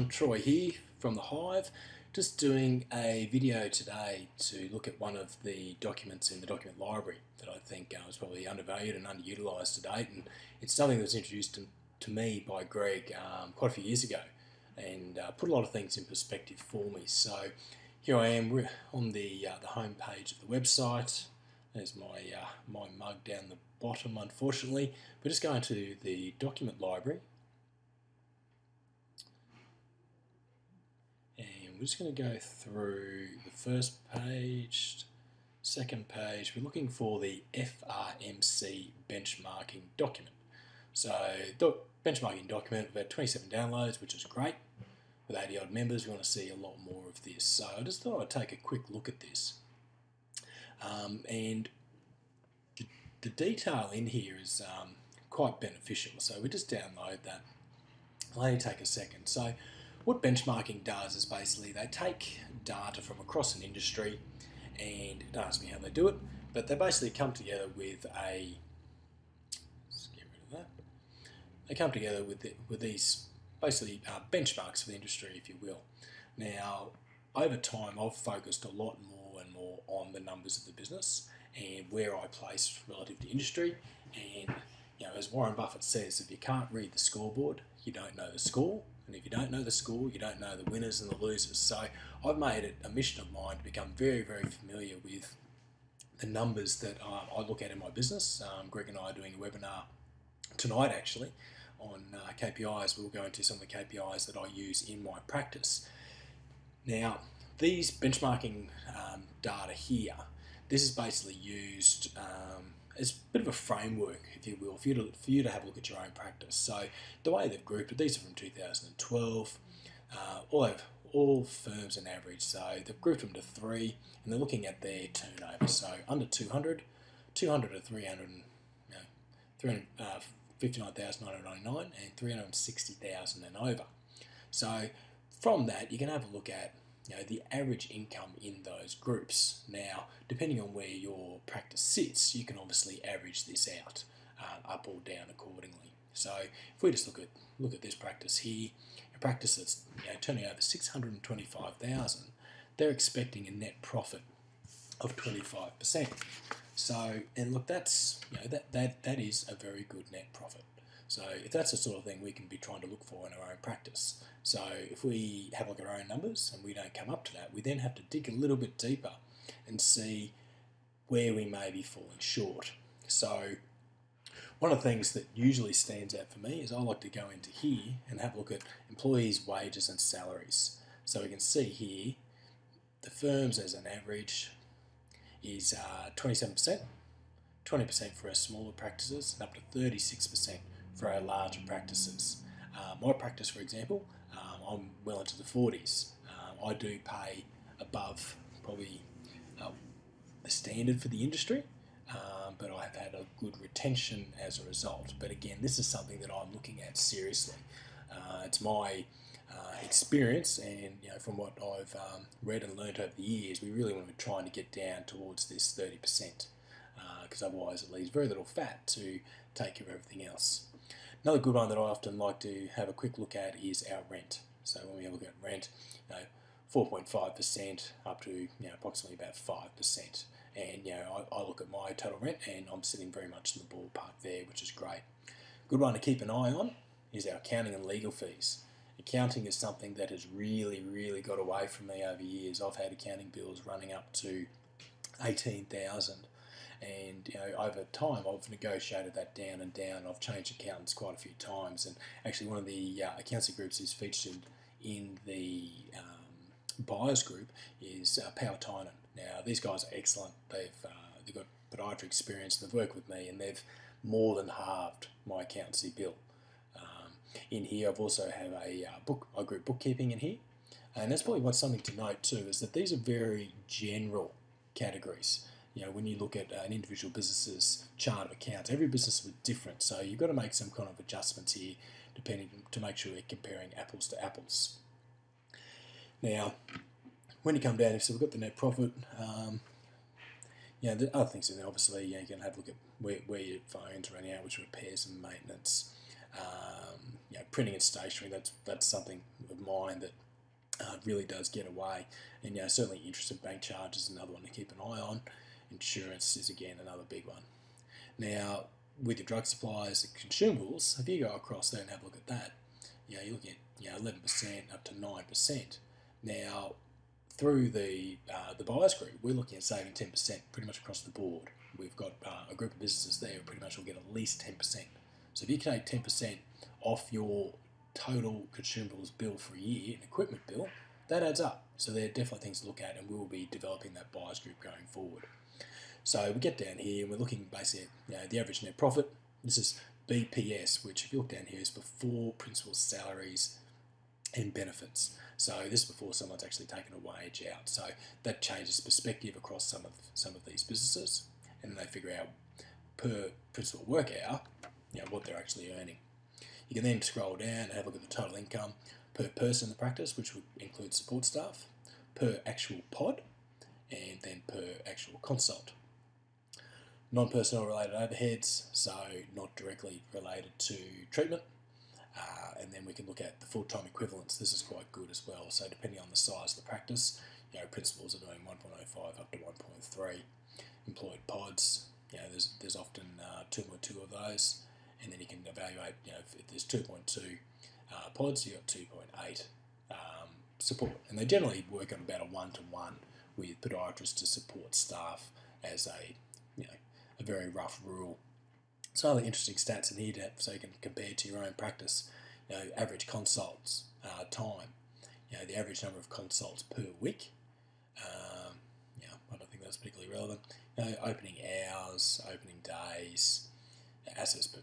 Troy here from the Hive, just doing a video today to look at one of the documents in the document library that I think was probably undervalued and underutilised to date, and it's something that was introduced to me by Greg quite a few years ago and put a lot of things in perspective for me. So here I am, we're on the home page of the website. There's my mug down the bottom, unfortunately. We're just going to the document library. We're just going to go through the first page, second page. We're looking for the FRMC benchmarking document. So the benchmarking document, we've had 27 downloads, which is great. With 80 odd members, we want to see a lot more of this. So I just thought I'd take a quick look at this. And the detail in here is quite beneficial. So we just download that. I'll only take a second. So what benchmarking does is basically they take data from across an industry, and don't ask me how they do it, but they basically come together with let's get rid of that. They come together with these basically benchmarks for the industry, if you will. Now, over time, I've focused a lot more and more on the numbers of the business and where I place relative to industry. And as Warren Buffett says, if you can't read the scoreboard, you don't know the score. And if you don't know the score, you don't know the winners and the losers. So I've made it a mission of mine to become very, very familiar with the numbers that I look at in my business. Greg and I are doing a webinar tonight, actually, on KPIs. We'll go into some of the KPIs that I use in my practice. Now, these benchmarking data here, this is basically used as a bit of a framework, if you will, for you to have a look at your own practice. So the way they've grouped it, these are from 2012. All firms on average. So they've grouped them to 3, and they're looking at their turnover. So under 200, 200 to 300, 359,999, and 360,000 and over. So from that, you can have a look at the average income in those groups. Now, depending on where your practice sits, you can obviously average this out up or down accordingly. So if we just look at this practice here, a practice that's turning over 625,000, they're expecting a net profit of 25%. So, and look, that's that is a very good net profit. So if that's the sort of thing we can be trying to look for in our own practice. So if we have a look at our own numbers and we don't come up to that, we then have to dig a little bit deeper and see where we may be falling short. So one of the things that usually stands out for me is I like to go into here and have a look at employees' wages and salaries. So we can see here the firms as an average is 27%, 20% for our smaller practices, and up to 36% for our larger practices. My practice, for example, I'm well into the 40s. I do pay above probably the standard for the industry, but I've had a good retention as a result. But again, this is something that I'm looking at seriously. It's my experience, and from what I've read and learned over the years, we really want to be trying to get down towards this 30%, because otherwise it leaves very little fat to take care of everything else. Another good one that I often like to have a quick look at is our rent. So when we look at rent, 4.5% up to approximately about 5%. And I look at my total rent and I'm sitting very much in the ballpark there, which is great. Good one to keep an eye on is our accounting and legal fees. Accounting is something that has really, really got away from me over years. I've had accounting bills running up to 18,000. And over time I've negotiated that down and down. I've changed accountants quite a few times, and actually one of the accountancy groups is featured in the buyers group is Power Tynan. Now these guys are excellent. They've got podiatry experience. They've worked with me, and they've more than halved my accountancy bill. In here I've also have a group bookkeeping in here, and that's probably something to note too, is that these are very general categories. When you look at an individual business's chart of accounts, every business is different, so you've got to make some kind of adjustments here depending to make sure you're comparing apples to apples. Now, when you come down, so we've got the net profit, the other things in there, obviously, you can have a look at where your phone's running out, which repairs and maintenance. printing and stationery, that's something of mine that really does get away. And certainly interest and bank charges is another one to keep an eye on. Insurance is again another big one. Now, with your drug supplies and consumables, if you go across there and have a look at that, you're looking at 11% up to 9%. Now, through the buyers group, we're looking at saving 10% pretty much across the board. We've got a group of businesses there who pretty much will get at least 10%. So if you can take 10% off your total consumables bill for a year, an equipment bill, that adds up. So they're definitely things to look at, and we will be developing that buyers group going forward. So we get down here and we're looking basically at the average net profit. This is BPS, which if you look down here is before principal salaries and benefits. So this is before someone's actually taken a wage out. So that changes perspective across some of these businesses, and then they figure out per principal work hour, what they're actually earning. You can then scroll down and have a look at the total income per person in the practice, which would include support staff, per actual pod, and then per actual consult. Non-personnel related overheads, so not directly related to treatment. And then we can look at the full-time equivalents. This is quite good as well. So depending on the size of the practice, principals are doing 1.05 up to 1.3. Employed pods, there's often 2.2 of those. And then you can evaluate, if there's 2.2 pods, you've got 2.8 support. And they generally work on about a 1-to-1 with podiatrists to support staff as a very rough rule. Some other interesting stats in here so you can compare to your own practice. Average consults time. The average number of consults per week. I don't think that's particularly relevant. Opening hours, opening days, assets, but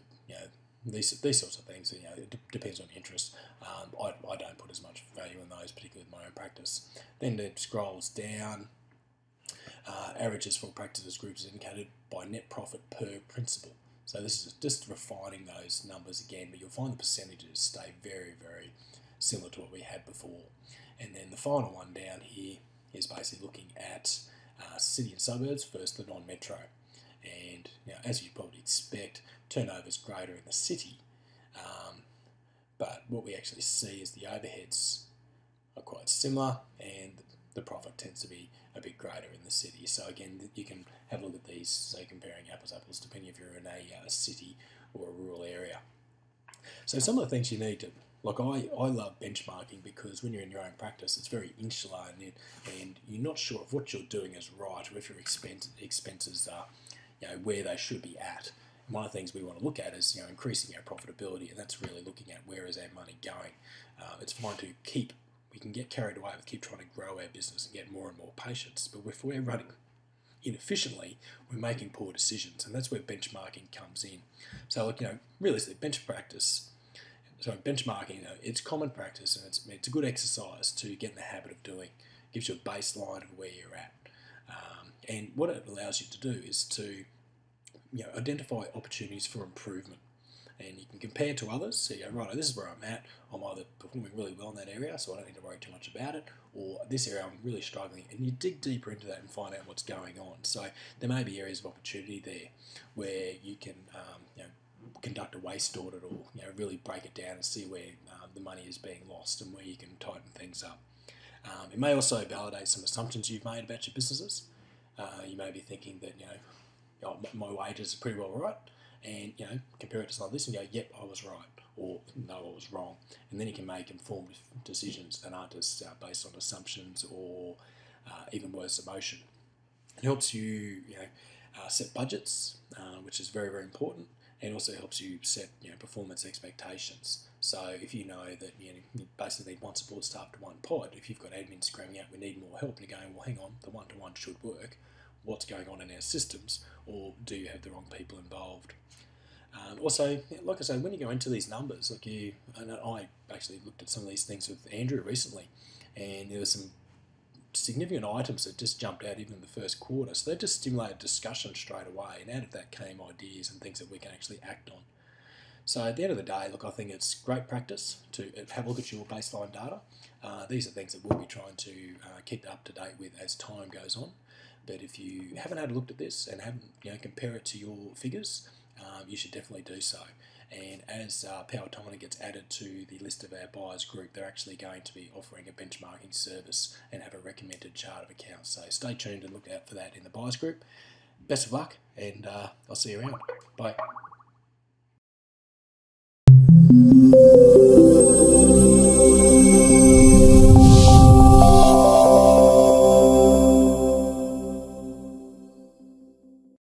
these sorts of things. It depends on interest. I don't put as much value in those, particularly with my own practice. Then it scrolls down. Averages for practices groups is indicated by net profit per principal. So this is just refining those numbers again, but you'll find the percentages stay very, very similar to what we had before. And then the final one down here is basically looking at city and suburbs versus the non-metro. And as you'd probably expect, turnover is greater in the city, but what we actually see is the overheads are quite similar, and the profit tends to be a bit greater in the city. So again, you can have a look at these, so comparing apples to apples, depending if you're in a city or a rural area. So some of the things you need to, like I love benchmarking, because when you're in your own practice, it's very insular, and you're not sure if what you're doing is right, or if your expenses are where they should be at. And one of the things we want to look at is increasing our profitability, and that's really looking at where is our money going. It's fine to we can get carried away with keep trying to grow our business and get more and more patients, but if we're running inefficiently, we're making poor decisions, and that's where benchmarking comes in. So realistically, benchmarking, it's common practice, and it's a good exercise to get in the habit of doing. It gives you a baseline of where you're at, and what it allows you to do is to identify opportunities for improvement. And you can compare to others, so you go, right, this is where I'm at. I'm either performing really well in that area, so I don't need to worry too much about it, or this area I'm really struggling, and you dig deeper into that and find out what's going on. So there may be areas of opportunity there where you can conduct a waste audit, or really break it down and see where the money is being lost and where you can tighten things up. It may also validate some assumptions you've made about your businesses. You may be thinking that my wages are pretty well right, and compare it to something like this and go, yep, I was right, or no, I was wrong. And then you can make informed decisions that aren't just based on assumptions or even worse, emotion. It helps you set budgets, which is very, very important, and also helps you set performance expectations. So if you know that you basically need one support staff to one pod, if you've got admin screaming out, we need more help, and you're going, well, hang on, the one-to-one should work. What's going on in our systems, or do you have the wrong people involved? Also, like I say, when you go into these numbers, and I actually looked at some of these things with Andrew recently, and there were some significant items that just jumped out even in the first quarter. So they just stimulated discussion straight away, and out of that came ideas and things that we can actually act on. So at the end of the day, I think it's great practice to have a look at your baseline data. These are things that we'll be trying to keep up to date with as time goes on. But if you haven't had a look at this and haven't compare it to your figures, you should definitely do so. And as Power Tiner gets added to the list of our buyers group, they're actually going to be offering a benchmarking service and have a recommended chart of accounts. So stay tuned and look out for that in the buyers group. Best of luck, and I'll see you around. Bye.